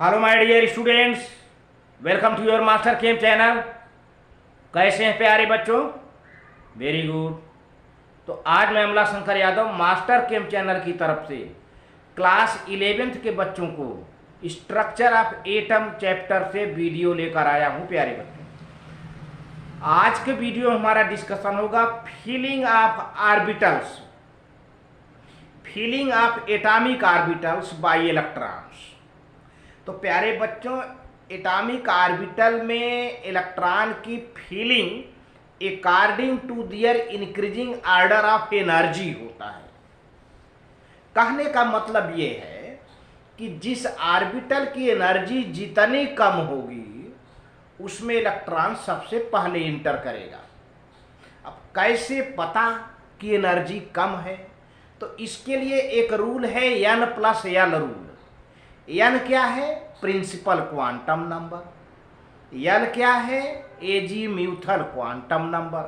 Hello my dear students, welcome to your master chem channel. कैसे हैं प्यारे बच्चों? Very good. तो आज मैं Amla Shankar Yadav master chem channel की तरफ से क्लास 11th के बच्चों को स्ट्रक्चर ऑफ एटम चैप्टर से वीडियो लेकर आया हूं। प्यारे बच्चों, आज के वीडियो में हमारा डिस्कशन होगा filling of orbitals, filling of atomic orbitals by electrons. तो प्यारे बच्चों, एटॉमिक ऑर्बिटल में इलेक्ट्रॉन की filling according to their increasing order of energy होता है। कहने का मतलब ये है कि जिस ऑर्बिटल की एनर्जी जितनी कम होगी उसमें इलेक्ट्रॉन सबसे पहले इंटर करेगा। अब कैसे पता कि एनर्जी कम है? तो इसके लिए एक रूल है n+l रूल। n क्या है? Principal quantum number. l क्या है? Azimuthal quantum number.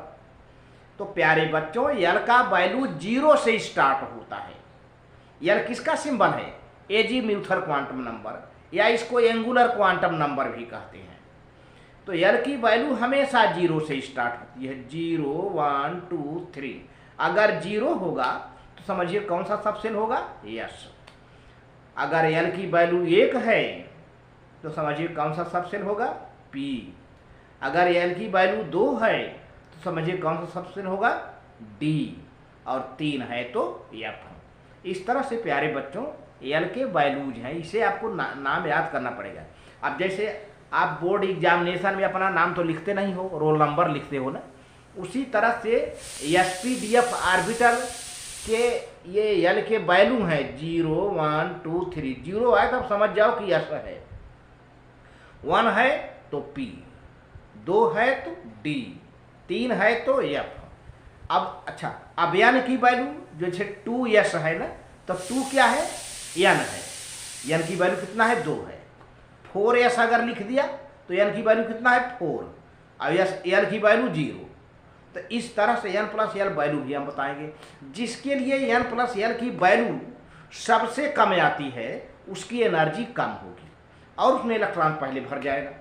तो प्यारे बच्चों, l का वैल्यू 0 से स्टार्ट होता है। l किसका सिंबल है? एजीम्यूथल क्वांटम नंबर, या इसको एंगुलर क्वांटम नंबर भी कहते हैं। तो l की वैल्यू हमेशा 0 से स्टार्ट होती है। 0 1 2 3। अगर 0 होगा तो समझिए कौन सा सबसेल होगा? यस। अगर l की वैल्यू 1 है तो समझिए कौन सा सबसेल होगा? p। अगर l की वैल्यू 2 है तो समझिए कौन सा सबसेल होगा? d। और 3 है तो f। इस तरह से प्यारे बच्चों l के वैल्यूज हैं, इसे आपको नाम याद करना पड़ेगा। अब जैसे आप बोर्ड एग्जामिनेशन में अपना नाम तो लिखते नहीं हो, रोल नंबर लिखते हो ना, उसी तरह से sp-df ऑर्बिटल के ये l के वैल्यू हैं 0 1 2 3। 0 है तो समझ जाओ कि s है, 1 है तो p, 2 है तो d, 3 है तो f। अब अच्छा, अब n की वैल्यू जो है 2s है ना, तो 2 क्या है? n है। n की वैल्यू कितना है? 2 है। 4s अगर लिख दिया तो n की वैल्यू कितना है? 4। अब l की वैल्यू 0। तो इस तरह से n+l वैल्यू भी हम बताएंगे। जिसके लिए n+l की वैल्यू सबसे कम आती है उसकी एनर्जी कम होगी और उसमें इलेक्ट्रॉन पहले भर जाएगा।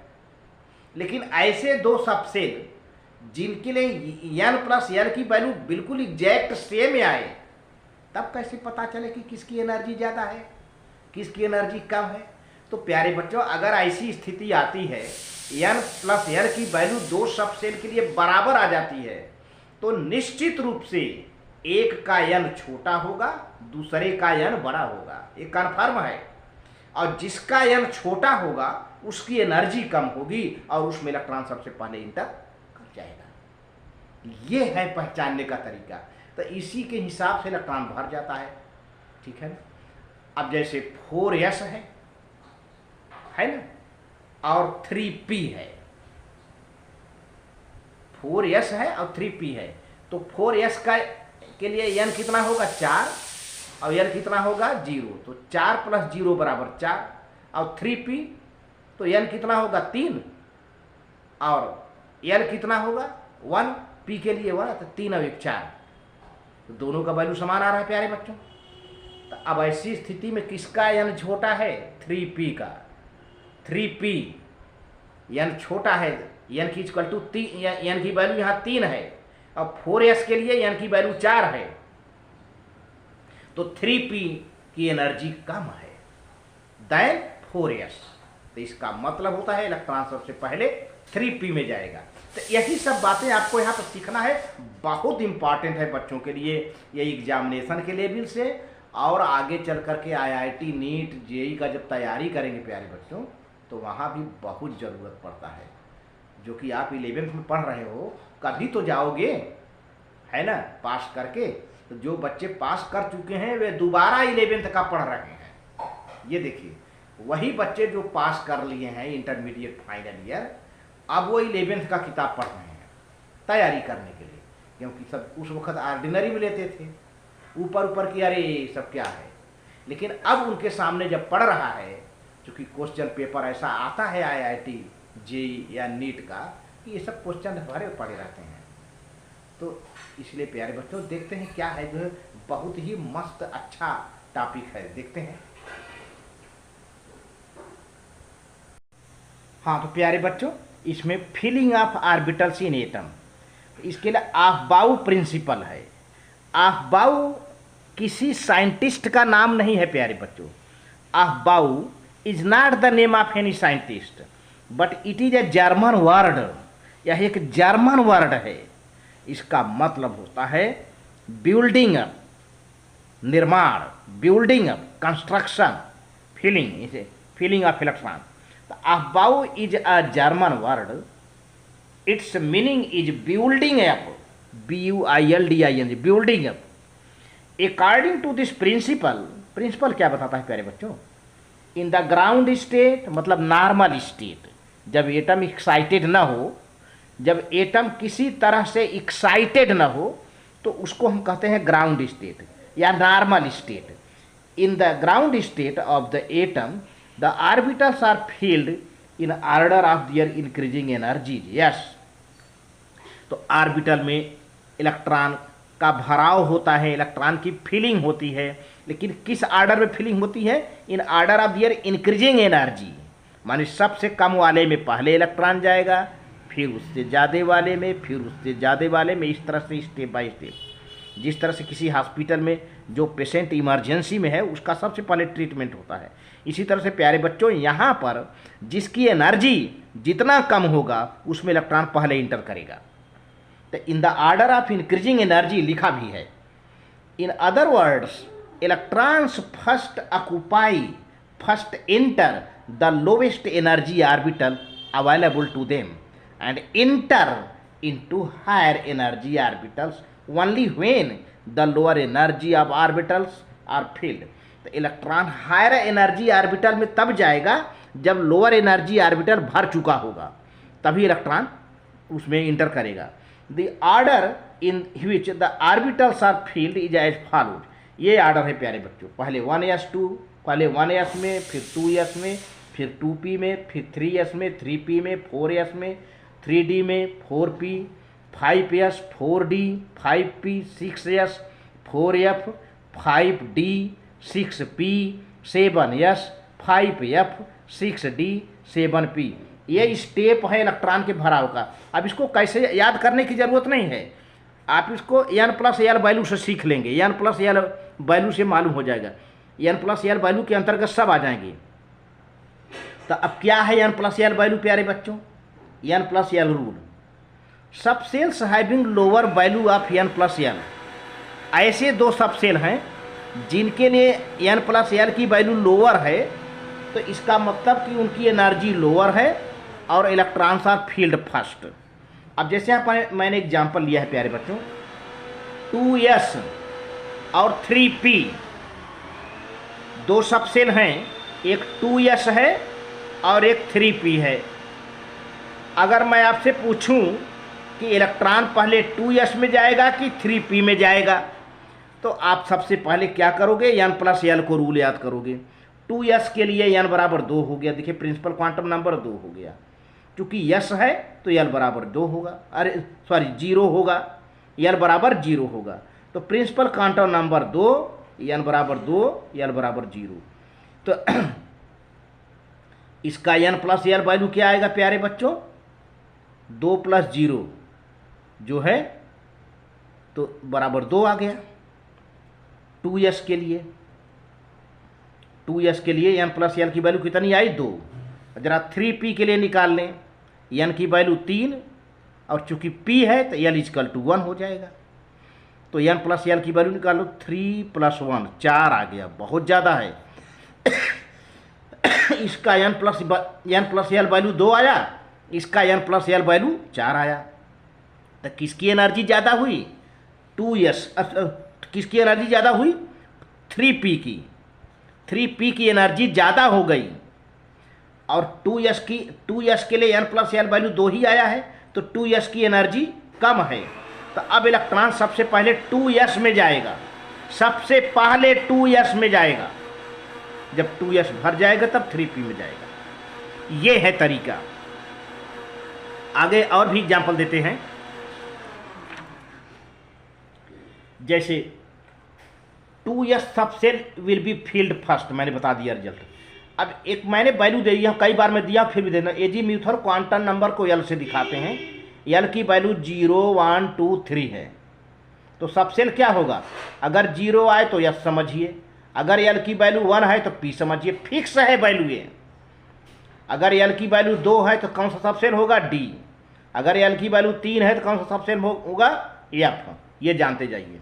लेकिन ऐसे दो सबसेल जिनके लिए n+l की वैल्यू बिल्कुल एग्जैक्ट सेम आए, तब कैसे पता चले कि किसकी एनर्जी ज़्यादा है, किसकी एनर्जी कम है? तो प्यारे बच्चों, अगर ऐसी स्थिति आती है n+l की वैल्यू दो सबसेल के लिए बराबर आ जाती है तो निश्चित रूप से एक का n छोटा होगा, दूसरे का n बड़ा होगा, ये कन्फर्म है। और जिसका n छोटा होगा उसकी एनर्जी कम होगी और उसमें इलेक्ट्रॉन सबसे पहले इंटर कर जाएगा। ये है पहचानने का तरीका। तो इसी के हिसाब से इलेक्ट्रॉन भर जाता है, ठीक है ना। अब जैसे 4s है ना, और 3p है। 4s है और 3p है, तो 4s का के लिए n कितना होगा? 4, और l कितना होगा? 0। तो 4 + 0 = 4। और 3p तो n कितना होगा? 3, और l कितना होगा? 1। p के लिए 1, तो 3 और 1 4। तो दोनों का वैल्यू समान आ रहा है प्यारे बच्चों। तो अब ऐसी स्थिति में किसका n छोटा है? 3p का। 3p n छोटा है, n की इक्वल टू 3, n की वैल्यू यहाँ 3 है, और 4s के लिए n की वैल्यू 4 है, तो 3p की एनर्जी कम है देन 4s। तो इसका मतलब होता है इलेक्ट्रॉन सबसे पहले 3p में जाएगा। तो यही सब बातें आपको यहाँ पर सीखना है, बहुत इंपॉर्टेंट है बच्चों के लिए, ये एग्जामिनेशन के लेवल से और आगे चल करके IIT नीट जेई का जब तैयारी करेंगे प्यारे बच्चों, तो वहाँ भी बहुत ज़रूरत पड़ता है। जो कि आप 11th में पढ़ रहे हो, कभी तो जाओगे, है ना, पास करके। तो जो बच्चे पास कर चुके हैं वे दोबारा 11th का पढ़ रहे हैं। ये देखिए, वही बच्चे जो पास कर लिए हैं इंटरमीडिएट फाइनल ईयर, अब वो 11th का किताब पढ़ रहे हैं तैयारी करने के लिए, क्योंकि सब उस वक्त ऑर्डिनरी में लेते थे, ऊपर ऊपर की अरे ये सब क्या है। लेकिन अब उनके सामने जब पढ़ रहा है, क्योंकि क्वेश्चन पेपर ऐसा आता है IIT जेई या नीट का, ये सब क्वेश्चन भरे पड़े रहते हैं। तो इसलिए प्यारे बच्चों, देखते हैं क्या है, जो है बहुत ही मस्त अच्छा टॉपिक है, देखते हैं। हाँ तो प्यारे बच्चों, इसमें filling of orbitals in atom, इसके लिए अफबाउ प्रिंसिपल है। अफबाउ किसी साइंटिस्ट का नाम नहीं है प्यारे बच्चों। Aufbau is not the name of any scientist, but it is a German word. यह एक जर्मन वर्ड है। इसका मतलब होता है बिल्डिंग अप, निर्माण, बिल्डिंग अप, कंस्ट्रक्शन, फिलिंग, इसे फिलिंग ऑफ इलेक्ट्रॉन। तो Aufbau is a German word, its meaning is building up, BUILDING, building up. According to this principle, principle क्या बताता है प्यारे बच्चों? इन द ग्राउंड स्टेट, मतलब normal state, जब atom excited ना हो, जब एटम किसी तरह से एक्साइटेड ना हो, तो उसको हम कहते हैं ग्राउंड स्टेट या normal state. In the ground state of the atom the orbitals are filled in order of their increasing energy. Yes, तो ऑर्बिटल में इलेक्ट्रॉन का भराव होता है, इलेक्ट्रॉन की फिलिंग होती है, लेकिन किस ऑर्डर में फिलिंग होती है? In order of their increasing energy, माने सबसे कम वाले में पहले इलेक्ट्रॉन जाएगा, फिर उससे ज़्यादा वाले में, फिर उससे ज़्यादा वाले में, इस तरह से स्टेप बाय स्टेप। जिस तरह से किसी हॉस्पिटल में जो पेशेंट इमरजेंसी में है उसका सबसे पहले ट्रीटमेंट होता है, इसी तरह से प्यारे बच्चों यहाँ पर जिसकी एनर्जी जितना कम होगा उसमें इलेक्ट्रॉन पहले इंटर करेगा। तो in the order of increasing energy लिखा भी है। In other words, electrons first occupy, first enter the lowest energy orbital available to them and enter into higher energy orbitals only when the lower energy of orbitals are filled। तो electron higher energy orbital में तब जाएगा जब lower energy orbital भर चुका होगा, तभी electron उसमें इंटर करेगा। The order in which the orbitals are filled is as followed. ये ऑर्डर है प्यारे बच्चों, पहले 1s2, पहले 1s में, फिर 2s में, फिर 2p में, फिर 3s में, 3p में, 4s में, 3d में, 4p, 5s, 4d, 5p, 6s, 4f, 5d, 6p, 7s, 5f, 6d, 7p। ये स्टेप है इलेक्ट्रॉन के भराव का। अब इसको कैसे याद करने की ज़रूरत नहीं है, आप इसको n+l वैल्यू से सीख लेंगे, n+l वैल्यू से मालूम हो जाएगा, n+l वैल्यू के अंतर्गत सब आ जाएंगे। तो अब क्या है n+l वैल्यू प्यारे बच्चों? n+l रूल, सब sales having lower value of n+l, ऐसे दो सब सेल हैं जिनके लिए n+l की वैल्यू लोअर है, तो इसका मतलब कि उनकी एनर्जी लोअर है और इलेक्ट्रॉन्स आर फील्ड फर्स्ट। अब जैसे यहाँ पर मैंने एग्जांपल लिया है प्यारे बच्चों, 2s और 3p, दो सब सेल हैं, एक 2s है और एक 3p है। अगर मैं आपसे पूछूं कि इलेक्ट्रॉन पहले 2s में जाएगा कि 3p में जाएगा, तो आप सबसे पहले क्या करोगे? n+l को रूल याद करोगे। 2s के लिए n बराबर 2 हो गया, देखिए प्रिंसिपल क्वांटम नंबर 2 हो गया, क्योंकि s है तो l बराबर 2 होगा, अरे सॉरी 0 होगा, l बराबर 0 होगा, तो प्रिंसिपल क्वांटम नंबर 2, n बराबर 2, l बराबर 0। तो इसका n+l वैल्यू क्या आएगा प्यारे बच्चों? 2 + 0 जो है तो बराबर 2 आ गया। 2s के लिए, 2s के लिए n+l की वैल्यू कितनी आई? 2। जरा 3p के लिए निकाल लें, n की वैल्यू 3 और चूंकि p है तो l = 1 हो जाएगा। तो n+l की वैल्यू निकालो, 3 + 1 4 आ गया, बहुत ज़्यादा है। इसका n+l वैल्यू 2 आया, इसका n+l वैल्यू 4 आया। तो किसकी एनर्जी ज़्यादा हुई? 2s। किसकी एनर्जी ज़्यादा हुई? 3p की। 3p की एनर्जी ज़्यादा हो गई और 2s के लिए n+l वैल्यू 2 ही आया है, तो 2s की एनर्जी कम है। तो अब इलेक्ट्रॉन सबसे पहले 2s में जाएगा, सबसे पहले 2s में जाएगा, जब 2s भर जाएगा तब 3p में जाएगा। ये है तरीका। आगे और भी एग्जाम्पल देते हैं, जैसे 2s sub shell will be filled first, मैंने बता दिया रिजल्ट। अब एक मैंने वैल्यू दे दिया, कई बार मैं दिया फिर भी देना। एजीम्यूथल क्वांटम नंबर को एल से दिखाते हैं। एल की वैल्यू 0 1 2 3 है। तो सबसेल क्या होगा? अगर 0 आए तो यस समझिए, अगर एल की वैल्यू 1 है तो पी समझिए, फिक्स है वैल्यू ये। अगर एल की वैल्यू 2 है तो कौन सा सबसेल होगा? डी। अगर एल की वैल्यू 3 है तो कौन सा सबसेल होगा? एफ। ये जानते जाइए।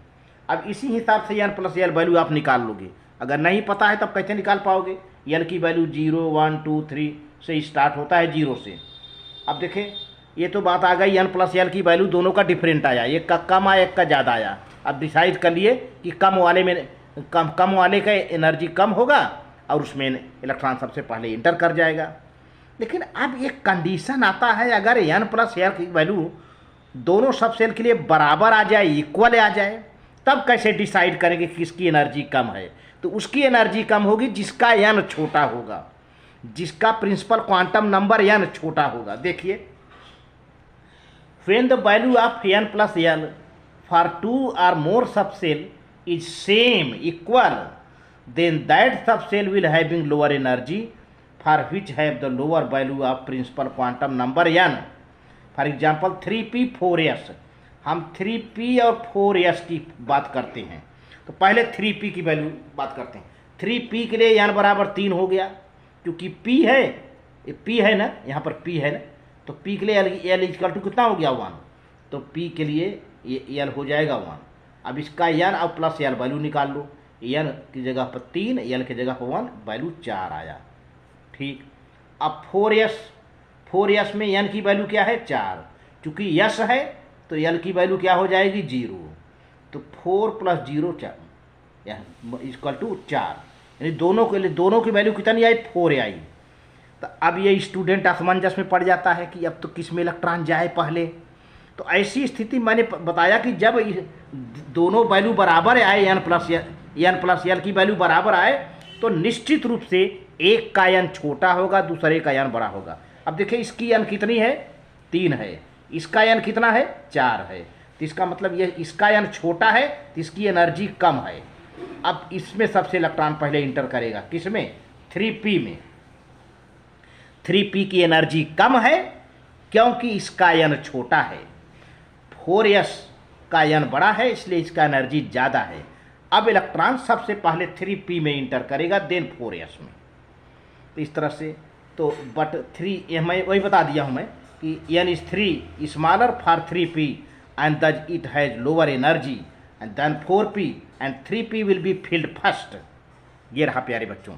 अब इसी हिसाब से एन प्लस एल वैल्यू आप निकाल लोगे। अगर नहीं पता है तब कैसे निकाल पाओगे? एल की वैल्यू 0 1 2 3 से स्टार्ट होता है, 0 से। अब देखें, ये तो बात आ गई एन प्लस एल की वैल्यू दोनों का डिफरेंट आया, एक का कम आया एक का ज़्यादा आया। अब डिसाइड कर लिए कि कम वाले में कम वाले का एनर्जी कम होगा और उसमें इलेक्ट्रॉन सबसे पहले इंटर कर जाएगा। लेकिन अब एक कंडीशन आता है, अगर एन प्लस एल की वैल्यू दोनों सब सेल के लिए बराबर आ जाए, इक्वल आ जाए, तब कैसे डिसाइड करेंगे किसकी एनर्जी कम है? तो उसकी एनर्जी कम होगी जिसका एन छोटा होगा, जिसका प्रिंसिपल क्वांटम नंबर एन छोटा होगा। देखिए, when the value of n plus l for 2 or more subcell is same equal, then that subcell will having lower energy for which have the lower value of principal quantum number n. For example 3p 4s, हम 3p और 4s की बात करते हैं। तो पहले 3p की value बात करते हैं। 3p के लिए n बराबर 3 हो गया, क्योंकि p है, p है ना, यहाँ पर p है ना, तो p के लिए एल इक्वल टू कितना हो गया? 1। तो p के लिए ये एल हो जाएगा 1। अब इसका एन और प्लस एल वैल्यू निकाल लो। एन की जगह पर 3, एल की जगह पर 1, वैल्यू 4 आया। ठीक। अब 4s में एन की वैल्यू क्या है? 4। चूँकि यस है तो एल की वैल्यू क्या हो जाएगी? 0। तो 4 + 0 4 इक्वल टू 4, यानी दोनों की वैल्यू कितनी आई? 4 आई। तो अब ये स्टूडेंट असमंजस में पड़ जाता है कि अब तो किस में इलेक्ट्रॉन जाए पहले। तो ऐसी स्थिति मैंने बताया कि जब दोनों वैल्यू बराबर आए, एन प्लस एल की वैल्यू बराबर आए, तो निश्चित रूप से एक का एन छोटा होगा, दूसरे का एन बड़ा होगा। अब देखिए, इसकी एन कितनी है? 3 है। इसका एन कितना है? 4 है। तो इसका मतलब ये इसका एन छोटा है तो इसकी एनर्जी कम है। अब इसमें सबसे इलेक्ट्रॉन पहले इंटर करेगा, किसमें? 3p में। 3p की एनर्जी कम है क्योंकि इसका एन छोटा है। 4s का एन बड़ा है, इसलिए इसका एनर्जी ज़्यादा है। अब इलेक्ट्रॉन सबसे पहले 3p में इंटर करेगा, देन 4s में। तो इस तरह से, तो बट 3 मैं वही बता दिया हूँ मैं कि n is 3 smaller for 3p and thus it has lower energy and then 4p and 3p will be filled first. ये रहा प्यारे बच्चों।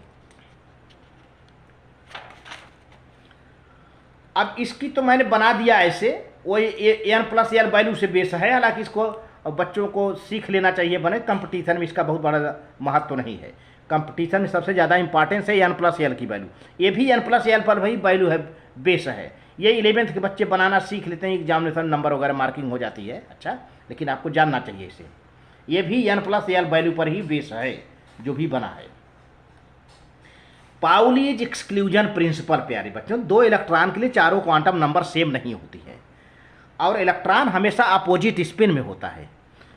अब इसकी तो मैंने बना दिया ऐसे, वो एन प्लस एल वैल्यू से बेस है। हालांकि इसको बच्चों को सीख लेना चाहिए, बने कंपटीशन में इसका बहुत बड़ा महत्व तो नहीं है। कंपटीशन में सबसे ज़्यादा इंपॉर्टेंस है एन प्लस एल की वैल्यू। ये भी एन प्लस एल पर वही वैल्यू है, बेस है। ये 11th के बच्चे बनाना सीख लेते हैं, एग्जामिनेशन नंबर वगैरह मार्किंग हो जाती है। अच्छा, लेकिन आपको जानना चाहिए इसे, ये भी एन प्लस एल वैल्यू पर ही बेस है जो भी बना है। पाउलीज एक्सक्लूजन प्रिंसिपल प्यारे बच्चों, 2 इलेक्ट्रॉन के लिए चारों क्वांटम नंबर सेम नहीं होती है और इलेक्ट्रॉन हमेशा अपोजिट स्पिन में होता है।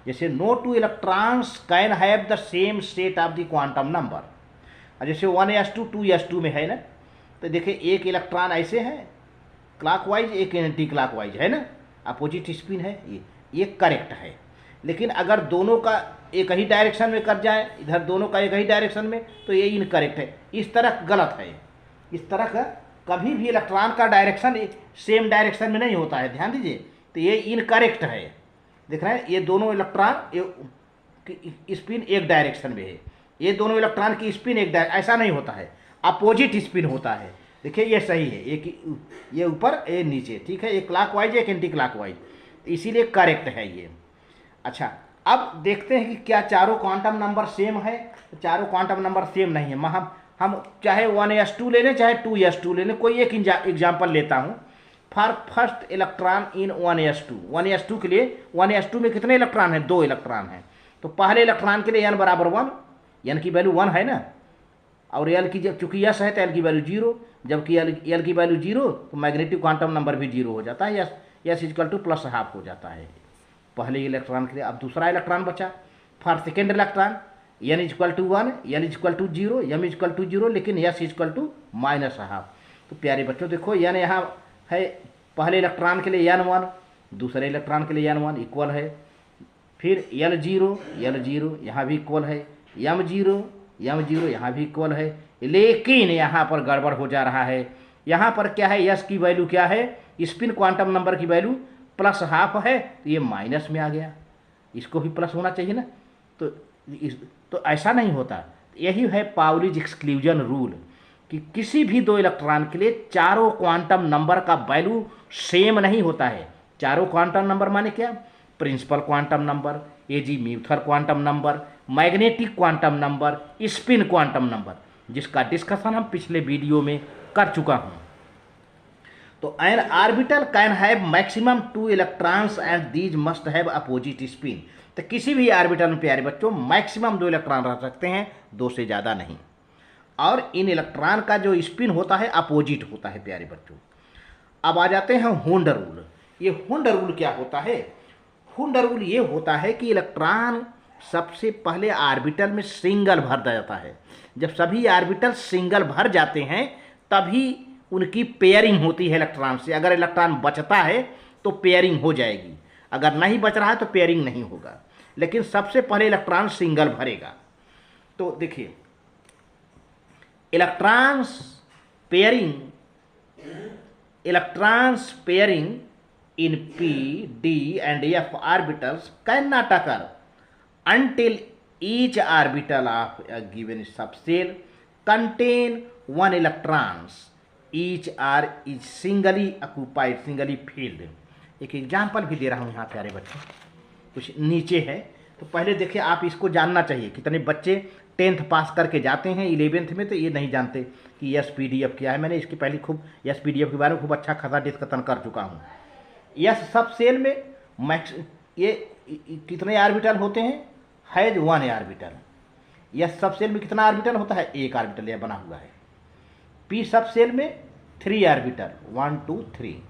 जैसे no 2 electrons can have the same state of the quantum number. जैसे 1s2 2s2 में है ना, तो देखिए एक इलेक्ट्रॉन ऐसे है क्लॉकवाइज, एक एंटी क्लॉकवाइज है ना, अपोजिट स्पिन है, ये करेक्ट है। लेकिन अगर दोनों का एक ही डायरेक्शन में कर जाए, इधर दोनों का एक ही डायरेक्शन में, तो ये इनकरेक्ट है, इस तरह गलत है। इस तरह का कभी भी इलेक्ट्रॉन का डायरेक्शन सेम डायरेक्शन में नहीं होता है, ध्यान दीजिए। तो ये इनकरेक्ट है। देख रहे हैं, ये दोनों इलेक्ट्रॉन स्पिन एक डायरेक्शन में है, ये दोनों इलेक्ट्रॉन की स्पिन एक ऐसा नहीं होता है, अपोजिट स्पिन होता है। देखिए ये सही है, एक ये ऊपर ये नीचे, ठीक है, एक क्लॉकवाइज एक एंटी क्लॉकवाइज, इसीलिए करेक्ट है ये। अच्छा, अब देखते हैं कि क्या चारों क्वांटम नंबर सेम है। तो चारों क्वांटम नंबर सेम नहीं है। हम चाहे 1s2 ले लें चाहे 2s2 ले लें, कोई एक एग्जाम्पल लेता हूँ। For first electron in 1s2 के लिए 1s2 में कितने इलेक्ट्रॉन हैं? 2 इलेक्ट्रॉन हैं। तो पहले इलेक्ट्रॉन के लिए n बराबर 1, n की वैल्यू 1 है ना, और l की चूँकि यस है तो l की वैल्यू 0, जबकि l की वैल्यू 0 तो मैग्नेटिक क्वांटम नंबर भी 0 हो जाता है, यस इक्वल टू +½ हो जाता है पहले इलेक्ट्रॉन के लिए। अब दूसरा इलेक्ट्रॉन बचा for second electron, n equal to 1, n equal to 0, m equal to 0, लेकिन s इक्वल टू -12। तो प्यारे बच्चों देखो n यहाँ है, पहले इलेक्ट्रॉन के लिए n1, दूसरे इलेक्ट्रॉन के लिए n1 इक्वल है, फिर L0 यहाँ भी इक्वल है, M0 यहाँ भी इक्वल है, लेकिन यहाँ पर गड़बड़ हो जा रहा है। यहाँ पर क्या है, s की वैल्यू क्या है, स्पिन क्वांटम नंबर की वैल्यू +12 है, तो ये माइनस में आ गया, इसको भी प्लस होना चाहिए ना। तो ऐसा नहीं होता। यही है पाउलीज एक्सक्लूजन रूल कि किसी भी दो इलेक्ट्रॉन के लिए चारों क्वांटम नंबर का वैल्यू सेम नहीं होता है। चारों क्वांटम नंबर माने क्या, principal quantum number, azimuthal quantum number, magnetic quantum number, spin quantum number, जिसका डिस्कशन हम पिछले वीडियो में कर चुका हूं। तो an orbital can have maximum 2 electrons and these must have opposite spin. तो किसी भी ऑर्बिटल में प्यारे बच्चों मैक्सिमम 2 इलेक्ट्रॉन रह सकते हैं, 2 से ज़्यादा नहीं। और इन इलेक्ट्रॉन का जो स्पिन होता है अपोजिट होता है प्यारे बच्चों। अब आ जाते हैं हुंड रूल। ये हुंड रूल क्या होता है, हुंड रूल ये होता है कि इलेक्ट्रॉन सबसे पहले ऑर्बिटल में सिंगल भर जाता है। जब सभी ऑर्बिटल सिंगल भर जाते हैं तभी उनकी पेयरिंग होती है इलेक्ट्रॉन से। अगर इलेक्ट्रॉन बचता है तो पेयरिंग हो जाएगी, अगर नहीं बच रहा है तो पेयरिंग नहीं होगा। लेकिन सबसे पहले इलेक्ट्रॉन सिंगल भरेगा। तो देखिए electrons pairing in p, d and f orbitals cannot occur until each orbital of a given subshell contain 1 electrons, each are is singly occupied, singly filled। एक एग्जाम्पल भी दे रहा हूँ यहाँ प्यारे बच्चों, कुछ नीचे है। तो पहले देखिए, आप इसको जानना चाहिए। कितने बच्चे 10th पास करके जाते हैं 11th में तो ये नहीं जानते कि SPDF क्या है। मैंने इसकी पहले खूब SPDF के बारे में खूब अच्छा खासा डिस्कशन कर चुका हूँ। यस सब सेल में मैक्स ये कितने ऑर्बिटल होते हैं, हैज 1 ऑर्बिटल। यस सब सेल में कितना ऑर्बिटल होता है, 1 ऑर्बिटल यह बना हुआ है। पी सब सेल में 3 ऑर्बिटल, 1 2 3,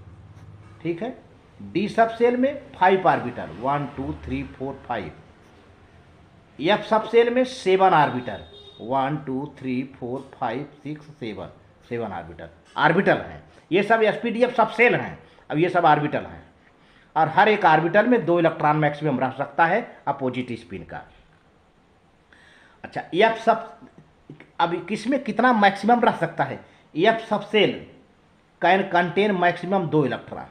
ठीक है। डी सब सेल में 5 ऑर्बिटल, 1 2 3 4 5। एफ सब सेल में 7 ऑर्बिटल, 1 2 3 4 5 6 7 ऑर्बिटल हैं। ये सब SPDF सब सेल हैं। अब ये सब ऑर्बिटल हैं और हर एक ऑर्बिटल में 2 इलेक्ट्रॉन मैक्सिमम रह सकता है अपोजिट स्पिन का। अच्छा, एफ सब अब किसमें कितना मैक्सिमम रह सकता है, f subshell can contain maximum 2 electron.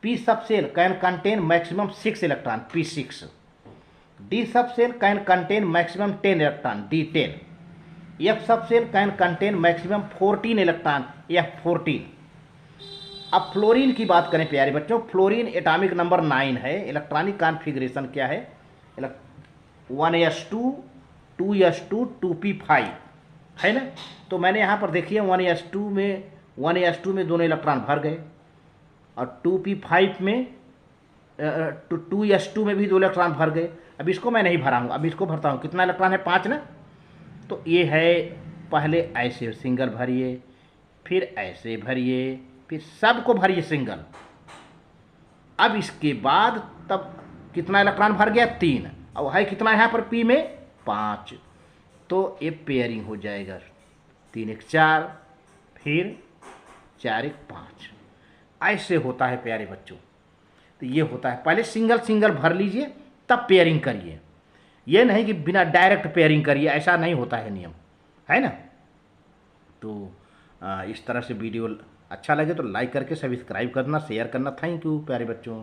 P subshell can contain maximum 6 electron, P6। D subshell can contain maximum 10 electron, D10। F subshell can contain maximum 14 electron, F14। अब fluorine की बात करें प्यारे बच्चों, fluorine atomic number 9 है। Electronic configuration क्या है, 1s2 2s2 2p5 है ना। तो मैंने यहाँ पर देखिए 1s2 में दोनों इलेक्ट्रॉन भर गए और 2p5 में 2s2 में भी 2 इलेक्ट्रॉन भर गए। अब इसको मैं नहीं भरा हूँ, अब इसको भरता हूँ। कितना इलेक्ट्रॉन है, 5 ना। तो ये है, पहले ऐसे सिंगल भरिए, फिर ऐसे भरिए, फिर सबको भरिए सिंगल। अब इसके बाद तब कितना इलेक्ट्रॉन भर गया, 3। और है कितना यहाँ पर पी में, 5। तो ये पेयरिंग हो जाएगा, 3 1 4, फिर 4 1 5। ऐसे होता है प्यारे बच्चों। तो ये होता है, पहले सिंगल भर लीजिए तब पेयरिंग करिए। ये नहीं कि बिना डायरेक्ट पेयरिंग करिए, ऐसा नहीं होता है नियम, है ना। तो इस तरह से वीडियो अच्छा लगे तो लाइक करके सब्सक्राइब करना, शेयर करना। थैंक यू प्यारे बच्चों।